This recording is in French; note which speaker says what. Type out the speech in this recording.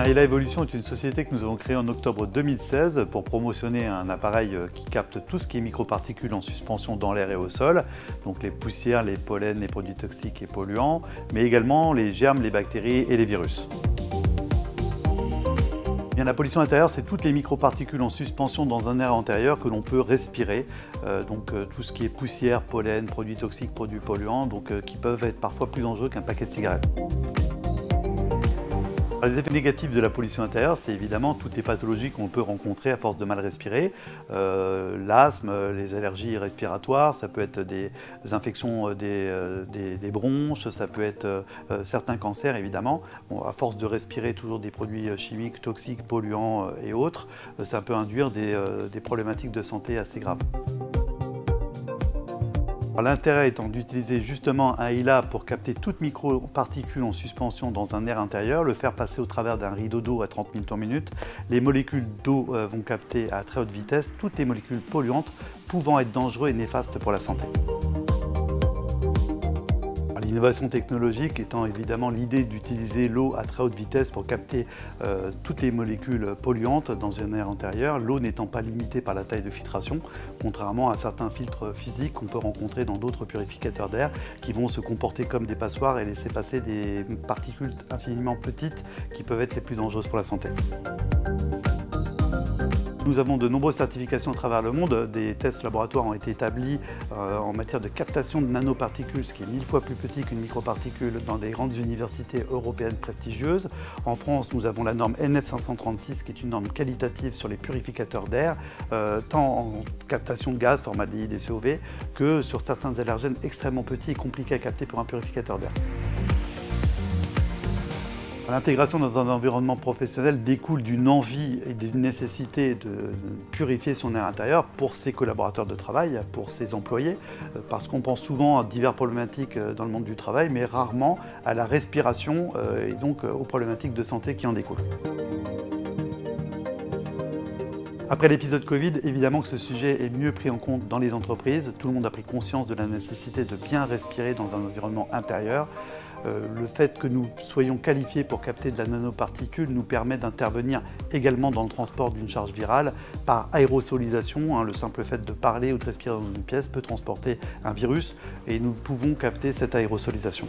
Speaker 1: Aela Evolution est une société que nous avons créée en octobre 2016 pour promotionner un appareil qui capte tout ce qui est microparticules en suspension dans l'air et au sol, donc les poussières, les pollens, les produits toxiques et polluants, mais également les germes, les bactéries et les virus. Bien, la pollution intérieure, c'est toutes les microparticules en suspension dans un air intérieur que l'on peut respirer, tout ce qui est poussière, pollen, produits toxiques, produits polluants, qui peuvent être parfois plus dangereux qu'un paquet de cigarettes. Les effets négatifs de la pollution intérieure, c'est évidemment toutes les pathologies qu'on peut rencontrer à force de mal respirer. L'asthme, les allergies respiratoires, ça peut être des infections des bronches, ça peut être certains cancers évidemment. Bon, à force de respirer toujours des produits chimiques, toxiques, polluants et autres, ça peut induire des problématiques de santé assez graves. L'intérêt étant d'utiliser justement un Aela pour capter toute microparticule en suspension dans un air intérieur, le faire passer au travers d'un rideau d'eau à 30 000 tours minute. Les molécules d'eau vont capter à très haute vitesse toutes les molécules polluantes pouvant être dangereuses et néfastes pour la santé. L'innovation technologique étant évidemment l'idée d'utiliser l'eau à très haute vitesse pour capter toutes les molécules polluantes dans un air intérieur, l'eau n'étant pas limitée par la taille de filtration, contrairement à certains filtres physiques qu'on peut rencontrer dans d'autres purificateurs d'air qui vont se comporter comme des passoires et laisser passer des particules infiniment petites qui peuvent être les plus dangereuses pour la santé. Nous avons de nombreuses certifications à travers le monde. Des tests laboratoires ont été établis en matière de captation de nanoparticules, ce qui est 1000 fois plus petit qu'une microparticule dans des grandes universités européennes prestigieuses. En France, nous avons la norme NF536, qui est une norme qualitative sur les purificateurs d'air, tant en captation de gaz, formaldéhyde et COV, que sur certains allergènes extrêmement petits et compliqués à capter pour un purificateur d'air. L'intégration dans un environnement professionnel découle d'une envie et d'une nécessité de purifier son air intérieur pour ses collaborateurs de travail, pour ses employés, parce qu'on pense souvent à diverses problématiques dans le monde du travail, mais rarement à la respiration et donc aux problématiques de santé qui en découlent. Après l'épisode Covid, évidemment que ce sujet est mieux pris en compte dans les entreprises. Tout le monde a pris conscience de la nécessité de bien respirer dans un environnement intérieur. Le fait que nous soyons qualifiés pour capter de la nanoparticule nous permet d'intervenir également dans le transport d'une charge virale par aérosolisation. Le simple fait de parler ou de respirer dans une pièce peut transporter un virus et nous pouvons capter cette aérosolisation.